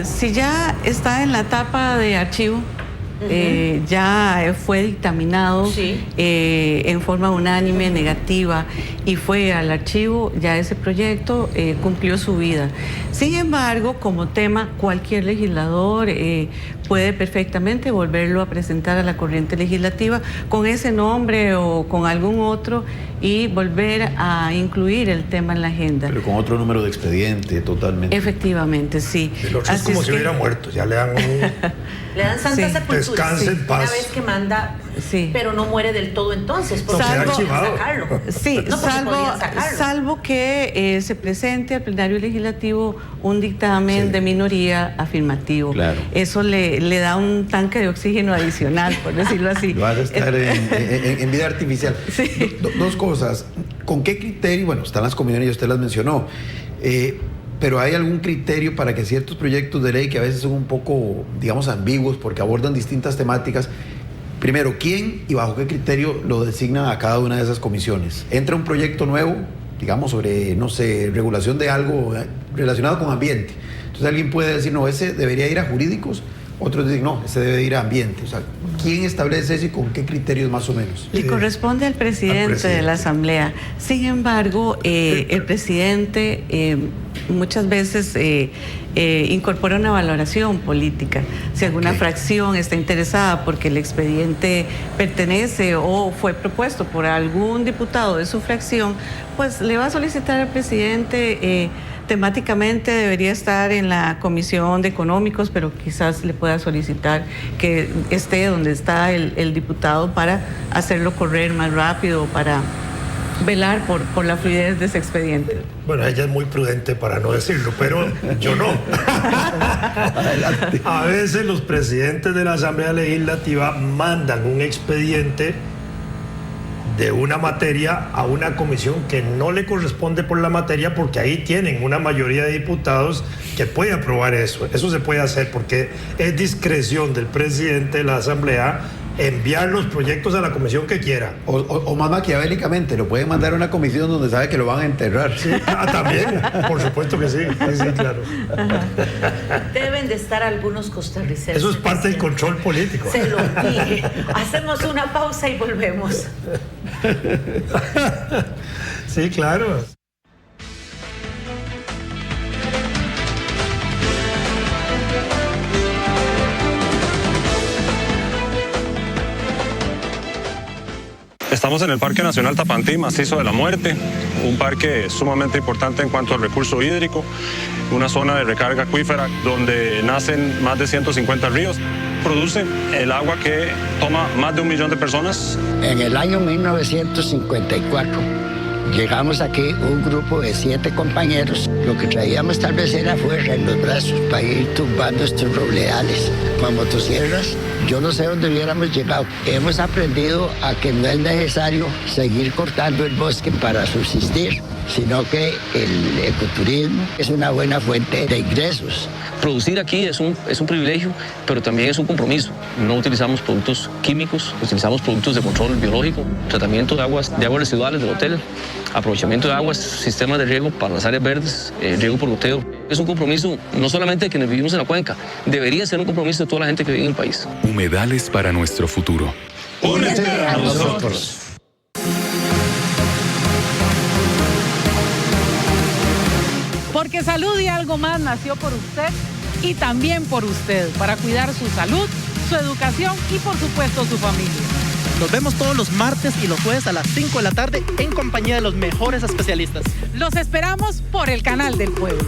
Si ya está en la etapa de archivo, ya fue dictaminado en forma unánime, negativa, y fue al archivo, ya ese proyecto cumplió su vida. Sin embargo, como tema, cualquier legislador puede perfectamente volverlo a presentar a la corriente legislativa con ese nombre o con algún otro y volver a incluir el tema en la agenda. Pero con otro número de expediente, totalmente. Efectivamente, sí. El otro es como si hubiera muerto, ya le dan le dan santa sepultura. Descanse en paz. Una vez que manda, pero no muere del todo entonces, porque sacarlo. Sí, no, salvo que se presente al plenario legislativo un dictamen de minoría afirmativo. Claro. Eso le da un tanque de oxígeno adicional, por decirlo así. Lo vas a estar en vida artificial. Sí. Dos cosas. ¿Con qué criterio? Bueno, están las comisiones y usted las mencionó. Pero ¿hay algún criterio para que ciertos proyectos de ley que a veces son un poco, digamos, ambiguos porque abordan distintas temáticas? Primero, ¿quién y bajo qué criterio lo designan a cada una de esas comisiones? ¿Entra un proyecto nuevo, digamos, sobre, no sé, regulación de algo relacionado con ambiente? Entonces alguien puede decir, no, ese debería ir a jurídicos. Otros dicen, no, ese debe ir a ambiente. O sea, ¿quién establece eso y con qué criterios más o menos? Le corresponde al presidente de la Asamblea. Sin embargo, el presidente muchas veces incorpora una valoración política. Si alguna fracción está interesada porque el expediente pertenece o fue propuesto por algún diputado de su fracción, pues le va a solicitar al presidente. Temáticamente debería estar en la Comisión de Económicos, pero quizás le pueda solicitar que esté donde está el diputado para hacerlo correr más rápido, para velar por la fluidez de ese expediente. Bueno, ella es muy prudente para no decirlo, pero yo no. A veces los presidentes de la Asamblea Legislativa mandan un expediente de una materia a una comisión que no le corresponde por la materia, porque ahí tienen una mayoría de diputados que puede aprobar eso. Eso se puede hacer porque es discreción del presidente de la Asamblea enviar los proyectos a la comisión que quiera. O más maquiavélicamente, lo pueden mandar a una comisión donde sabe que lo van a enterrar. Sí, también, por supuesto que sí, sí, claro. Deben de estar algunos costarricenses. Eso es parte del control político. Se lo dije. Hacemos una pausa y volvemos. Sí, claro. Estamos en el Parque Nacional Tapantí, Macizo de la Muerte, un parque sumamente importante en cuanto al recurso hídrico, una zona de recarga acuífera donde nacen más de 150 ríos. Produce el agua que toma más de 1 millón de personas. En el año 1954 llegamos aquí un grupo de 7 compañeros. Lo que traíamos tal vez era fuerza en los brazos para ir tumbando estos robledales con motosierras. Yo no sé dónde hubiéramos llegado. Hemos aprendido a que no es necesario seguir cortando el bosque para subsistir, sino que el ecoturismo es una buena fuente de ingresos. Producir aquí es un privilegio, pero también es un compromiso. No utilizamos productos químicos, utilizamos productos de control biológico, tratamiento de aguas residuales del hotel, aprovechamiento de aguas, sistemas de riego para las áreas verdes, riego por goteo. Es un compromiso no solamente de quienes vivimos en la cuenca, debería ser un compromiso de toda la gente que vive en el país. Humedales para nuestro futuro. Únete a nosotros. Porque Salud y Algo Más nació por usted y también por usted, para cuidar su salud, su educación y por supuesto su familia. Nos vemos todos los martes y los jueves a las 5 de la tarde en compañía de los mejores especialistas. Los esperamos por el Canal del Pueblo.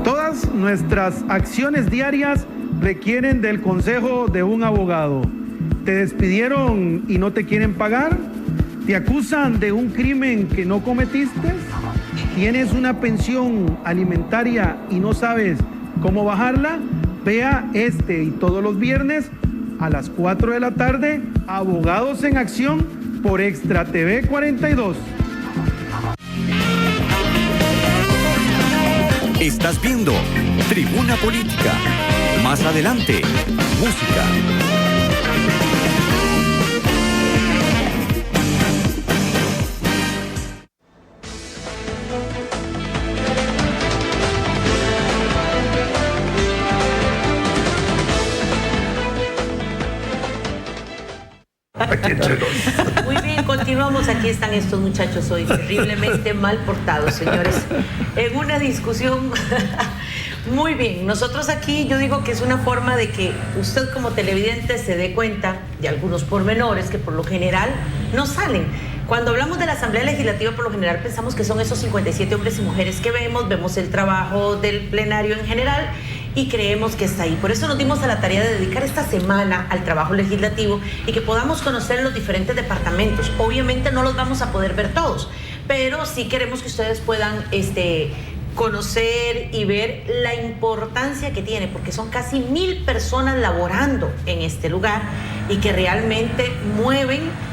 Todas nuestras acciones diarias requieren del consejo de un abogado. ¿Te despidieron y no te quieren pagar? ¿Te acusan de un crimen que no cometiste? ¿Tienes una pensión alimentaria y no sabes cómo bajarla? Vea este y todos los viernes a las 4 de la tarde, Abogados en Acción, por Extra TV 42. Estás viendo Tribuna Política. Más adelante, música. Muy bien, continuamos. Aquí están estos muchachos hoy terriblemente mal portados, señores, en una discusión. Muy bien, nosotros aquí yo digo que es una forma de que usted como televidente se dé cuenta de algunos pormenores que por lo general no salen. Cuando hablamos de la Asamblea Legislativa, por lo general pensamos que son esos 57 hombres y mujeres que vemos el trabajo del plenario en general y creemos que está ahí. Por eso nos dimos a la tarea de dedicar esta semana al trabajo legislativo y que podamos conocer los diferentes departamentos. Obviamente no los vamos a poder ver todos, pero sí queremos que ustedes puedan conocer y ver la importancia que tiene, porque son casi 1000 personas laborando en este lugar y que realmente mueven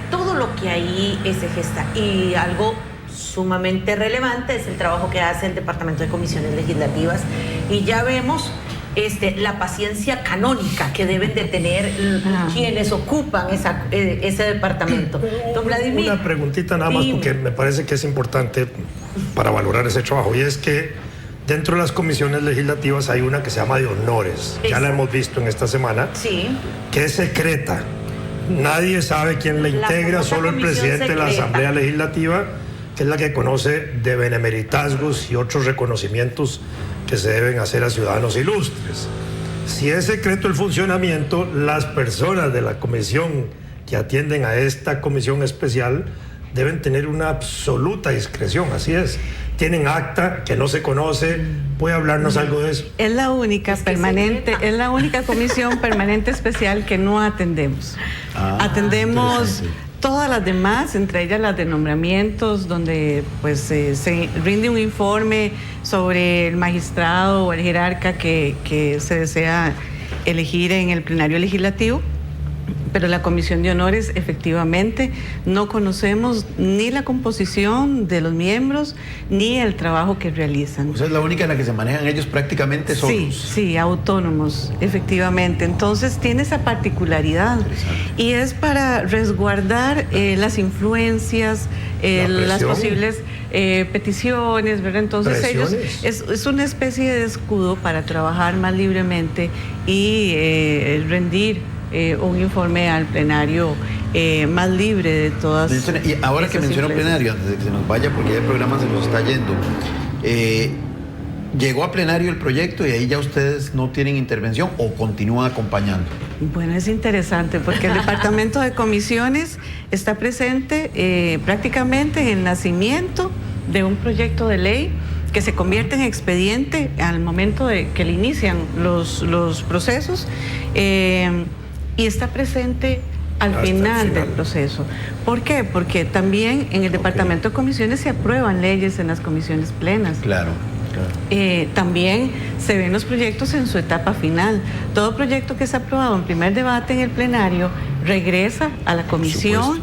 todo lo que ahí se gesta. Y algo sumamente relevante es el trabajo que hace el Departamento de Comisiones Legislativas, y ya vemos la paciencia canónica que deben de tener quienes ocupan ese departamento. Don Vladimir, una preguntita nada más, porque me parece que es importante para valorar ese trabajo, y es que dentro de las comisiones legislativas hay una que se llama de honores. Ya la hemos visto en esta semana, que es secreta. Nadie sabe quién la integra, solo el presidente de la Asamblea Legislativa, que es la que conoce de benemeritazgos y otros reconocimientos que se deben hacer a ciudadanos ilustres. Si es secreto el funcionamiento, las personas de la comisión que atienden a esta comisión especial deben tener una absoluta discreción, así es. Tienen acta que no se conoce. ¿Puede hablarnos algo de eso? Es la única es la única comisión permanente especial que no atendemos. Atendemos todas las demás, entre ellas las de nombramientos, donde pues se rinde un informe sobre el magistrado o el jerarca que se desea elegir en el plenario legislativo. Pero la Comisión de Honores, efectivamente, no conocemos ni la composición de los miembros, ni el trabajo que realizan. O sea, es la única en la que se manejan ellos prácticamente solos. Sí, autónomos, efectivamente. Entonces, tiene esa particularidad. Y es para resguardar las influencias, las posibles peticiones, ¿verdad? Entonces, ellos es una especie de escudo para trabajar más libremente y rendir un informe al plenario más libre de todas. Y ahora que mencionó plenario, antes de que se nos vaya, porque ya el programa se nos está yendo, ¿llegó a plenario el proyecto y ahí ya ustedes no tienen intervención o continúan acompañando? Bueno, es interesante porque el Departamento de Comisiones está presente prácticamente en el nacimiento de un proyecto de ley que se convierte en expediente al momento de que le inician los procesos, y está presente al final del proceso. ¿Por qué? Porque también en el Departamento de Comisiones se aprueban leyes en las comisiones plenas. Claro. También se ven los proyectos en su etapa final. Todo proyecto que es aprobado en primer debate en el plenario regresa a la comisión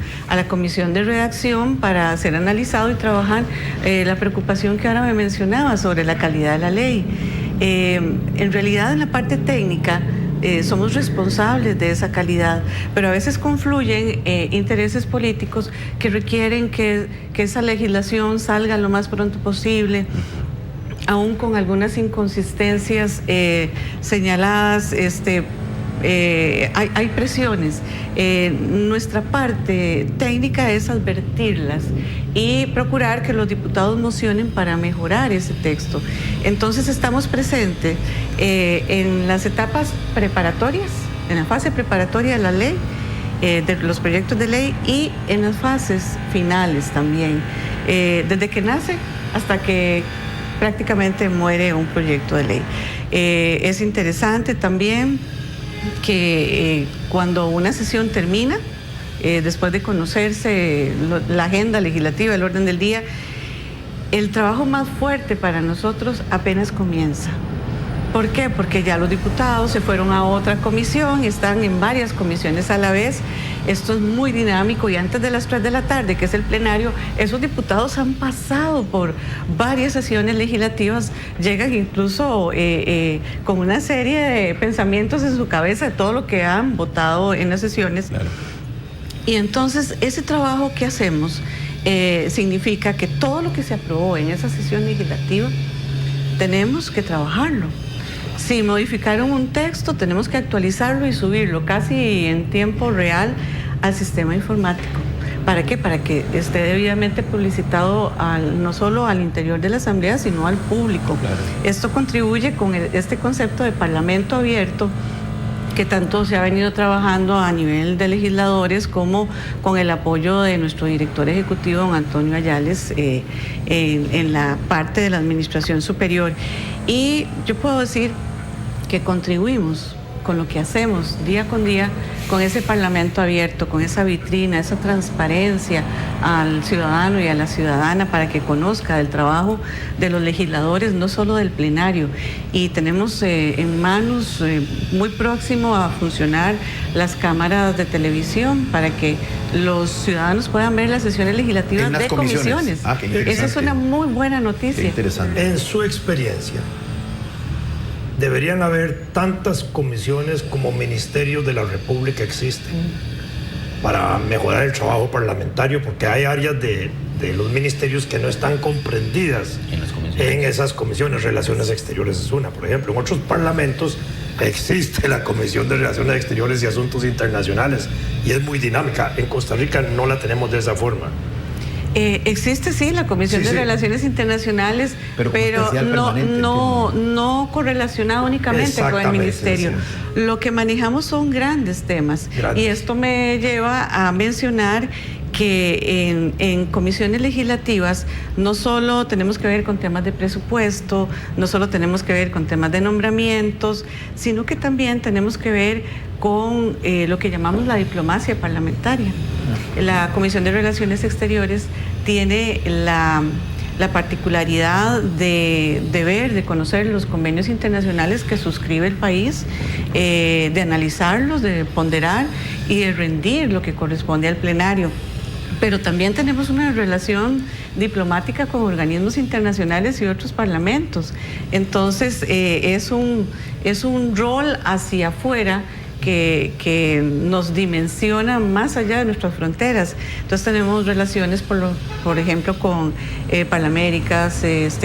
de redacción para ser analizado y trabajar la preocupación que ahora me mencionaba sobre la calidad de la ley. En realidad, en la parte técnica somos responsables de esa calidad, pero a veces confluyen intereses políticos que requieren que esa legislación salga lo más pronto posible, aún con algunas inconsistencias señaladas. Hay presiones. Nuestra parte técnica es advertirlas y procurar que los diputados mocionen para mejorar ese texto. Entonces estamos presentes en las etapas preparatorias, en la fase preparatoria de la ley, de los proyectos de ley, y en las fases finales también, desde que nace hasta que prácticamente muere un proyecto de ley. Es interesante también que cuando una sesión termina, después de conocerse la agenda legislativa, el orden del día, el trabajo más fuerte para nosotros apenas comienza. ¿Por qué? Porque ya los diputados se fueron a otra comisión, están en varias comisiones a la vez, Esto es muy dinámico y antes de las 3 de la tarde, que es el plenario, esos diputados han pasado por varias sesiones legislativas, llegan incluso con una serie de pensamientos en su cabeza de todo lo que han votado en las sesiones. Claro. Y entonces ese trabajo que hacemos significa que todo lo que se aprobó en esa sesión legislativa tenemos que trabajarlo. Si modificaron un texto, tenemos que actualizarlo y subirlo casi en tiempo real al sistema informático. ¿Para qué? Para que esté debidamente publicitado no solo al interior de la Asamblea, sino al público. Claro. Esto contribuye con este concepto de parlamento abierto que tanto se ha venido trabajando a nivel de legisladores como con el apoyo de nuestro director ejecutivo, don Antonio Ayales, en la parte de la administración superior. Y yo puedo decir que contribuimos con lo que hacemos día con día, con ese parlamento abierto, con esa vitrina, esa transparencia al ciudadano y a la ciudadana para que conozca del trabajo de los legisladores, no solo del plenario. Y tenemos en manos muy próximo a funcionar las cámaras de televisión para que los ciudadanos puedan ver las sesiones legislativas de comisiones. Esa es una muy buena noticia. Qué interesante. En su experiencia, deberían haber tantas comisiones como ministerios de la República existen para mejorar el trabajo parlamentario, porque hay áreas de los ministerios que no están comprendidas en esas comisiones. Relaciones Exteriores es una, por ejemplo. En otros parlamentos existe la Comisión de Relaciones Exteriores y Asuntos Internacionales y es muy dinámica. En Costa Rica no la tenemos de esa forma. Existe sí la Comisión de Relaciones Internacionales, pero no correlacionada únicamente con el ministerio. Sí. Lo que manejamos son grandes temas. Y esto me lleva a mencionar que en comisiones legislativas no solo tenemos que ver con temas de presupuesto, no solo tenemos que ver con temas de nombramientos, sino que también tenemos que ver con lo que llamamos la diplomacia parlamentaria. La Comisión de Relaciones Exteriores tiene la particularidad de conocer los convenios internacionales que suscribe el país, de analizarlos, de ponderar y de rendir lo que corresponde al plenario. Pero también tenemos una relación diplomática con organismos internacionales y otros parlamentos. Entonces, es un rol hacia afuera que nos dimensiona más allá de nuestras fronteras. Entonces tenemos relaciones, por ejemplo, con Parlaméricas,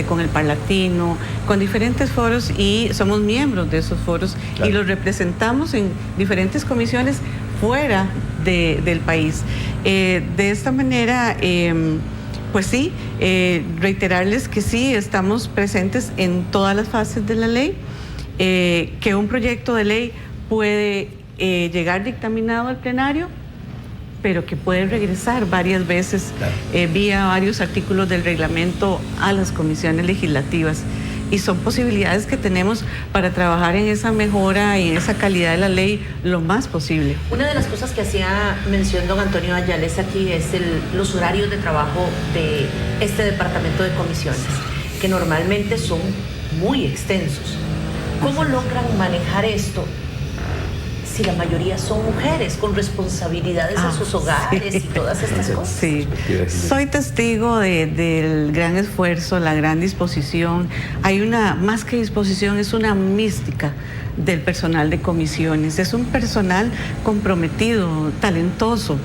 con el Parlatino, con diferentes foros, y somos miembros de esos foros. Claro. Y los representamos en diferentes comisiones fuera del país. De esta manera, pues sí, reiterarles que sí, estamos presentes en todas las fases de la ley, que un proyecto de ley puede llegar dictaminado al plenario, pero que puede regresar varias veces, claro, vía varios artículos del reglamento a las comisiones legislativas. Y son posibilidades que tenemos para trabajar en esa mejora y en esa calidad de la ley lo más posible. Una de las cosas que hacía mención don Antonio Ayales aquí es los horarios de trabajo de este departamento de comisiones, que normalmente son muy extensos. ¿Cómo logran manejar esto si la mayoría son mujeres con responsabilidades en sus hogares y todas estas cosas? Sí, soy testigo del gran esfuerzo, la gran disposición. Hay más que disposición, es una mística del personal de comisiones. Es un personal comprometido, talentoso,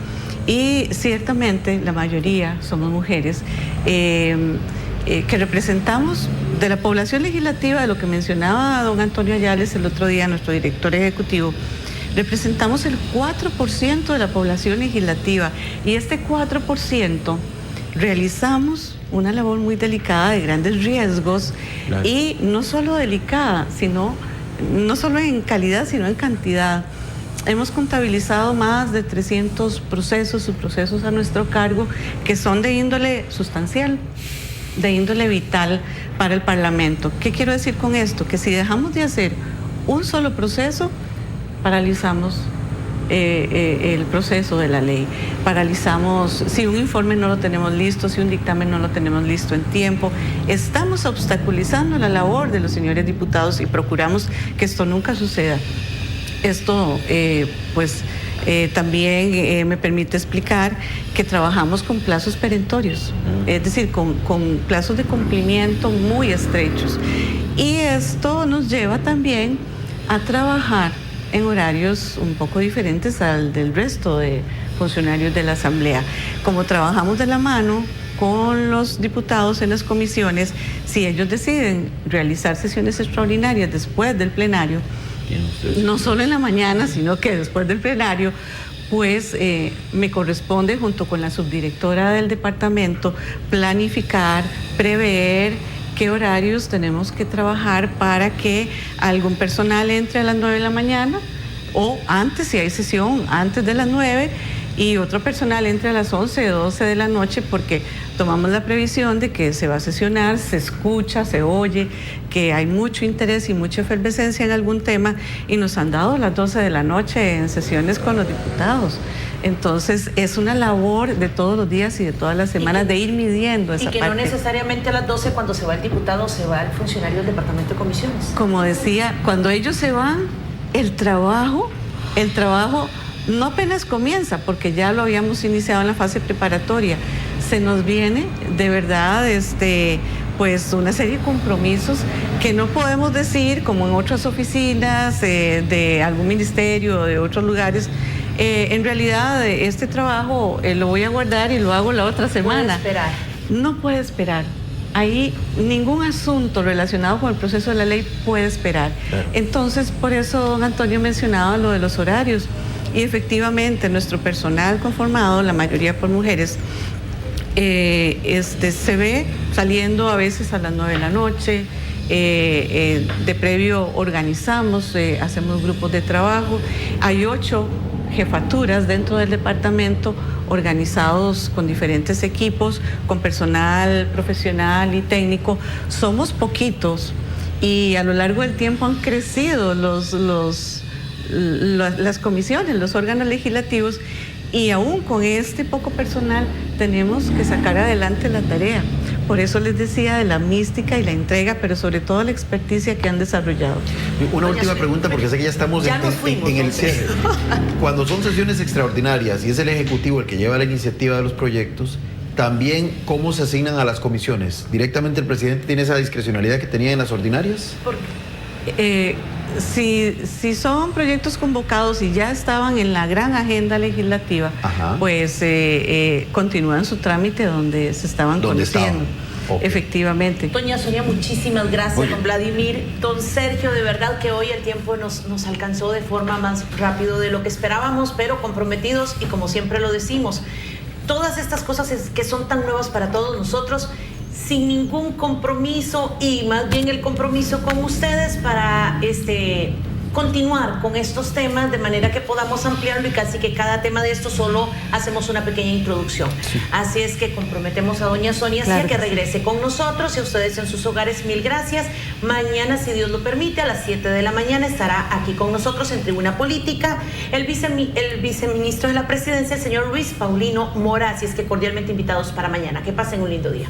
y ciertamente la mayoría somos mujeres que representamos de la población legislativa, de lo que mencionaba don Antonio Ayales el otro día, nuestro director ejecutivo. Representamos el 4% de la población legislativa, y este 4% realizamos una labor muy delicada, de grandes riesgos, claro, y no solo delicada, no solo en calidad, sino en cantidad. Hemos contabilizado más de 300 subprocesos a nuestro cargo, que son de índole sustancial, de índole vital para el Parlamento. ¿Qué quiero decir con esto? Que si dejamos de hacer un solo proceso, paralizamos el proceso de la ley. Paralizamos, si un informe no lo tenemos listo, si un dictamen no lo tenemos listo en tiempo, estamos obstaculizando la labor de los señores diputados y procuramos que esto nunca suceda. Esto, pues, También me permite explicar que trabajamos con plazos perentorios, es decir, con plazos de cumplimiento muy estrechos. Y esto nos lleva también a trabajar en horarios un poco diferentes al del resto de funcionarios de la Asamblea. Como trabajamos de la mano con los diputados en las comisiones, si ellos deciden realizar sesiones extraordinarias después del plenario, no solo en la mañana, sino que después del plenario, pues me corresponde, junto con la subdirectora del departamento, planificar, prever qué horarios tenemos que trabajar para que algún personal entre a las 9 de la mañana o antes, si hay sesión, antes de las 9, y otro personal entre a las 11 o 12 de la noche, porque tomamos la previsión de que se va a sesionar, se escucha, se oye, que hay mucho interés y mucha efervescencia en algún tema, y nos han dado las 12 de la noche en sesiones con los diputados. Entonces, es una labor de todos los días y de todas las semanas de ir midiendo esa parte. Y que no necesariamente a las 12 cuando se va el diputado, se va el funcionario del departamento de comisiones. Como decía, cuando ellos se van, el trabajo no apenas comienza, porque ya lo habíamos iniciado en la fase preparatoria. Se nos viene, de verdad, pues una serie de compromisos que no podemos decir, como en otras oficinas de algún ministerio o de otros lugares. En realidad, este trabajo lo voy a guardar y lo hago la otra semana. ¿Puede esperar? No puede esperar. Ahí ningún asunto relacionado con el proceso de la ley puede esperar. Claro. Entonces, por eso don Antonio mencionaba lo de los horarios. Y efectivamente, nuestro personal conformado, la mayoría por mujeres, se ve saliendo a veces a las 9 de la noche. De previo organizamos, hacemos grupos de trabajo. Hay 8 jefaturas dentro del departamento, organizados con diferentes equipos, con personal profesional y técnico. Somos poquitos y a lo largo del tiempo han crecido las comisiones, los órganos legislativos, y aún con este poco personal tenemos que sacar adelante la tarea. Por eso les decía de la mística y la entrega, pero sobre todo la experticia que han desarrollado. Una última pregunta, porque sé que ya estamos en el cierre. Cuando son sesiones extraordinarias y es el Ejecutivo el que lleva la iniciativa de los proyectos, también, ¿cómo se asignan a las comisiones? ¿Directamente el presidente tiene esa discrecionalidad que tenía en las ordinarias? Si son proyectos convocados y ya estaban en la gran agenda legislativa, pues continúan su trámite donde se estaban conociendo. Okay. Efectivamente. Doña Sonia, muchísimas gracias. Don Vladimir, don Sergio, de verdad que hoy el tiempo nos alcanzó de forma más rápido de lo que esperábamos, pero comprometidos, y como siempre lo decimos, todas estas cosas que son tan nuevas para todos nosotros, sin ningún compromiso, y más bien el compromiso con ustedes para continuar con estos temas de manera que podamos ampliarlo, y casi que cada tema de estos solo hacemos una pequeña introducción. Sí. Así es que comprometemos a doña Sonia a que regrese con nosotros, y a ustedes en sus hogares, mil gracias. Mañana, si Dios lo permite, a las 7 de la mañana estará aquí con nosotros en Tribuna Política el viceministro de la Presidencia, el señor Luis Paulino Mora. Así es que cordialmente invitados para mañana. Que pasen un lindo día.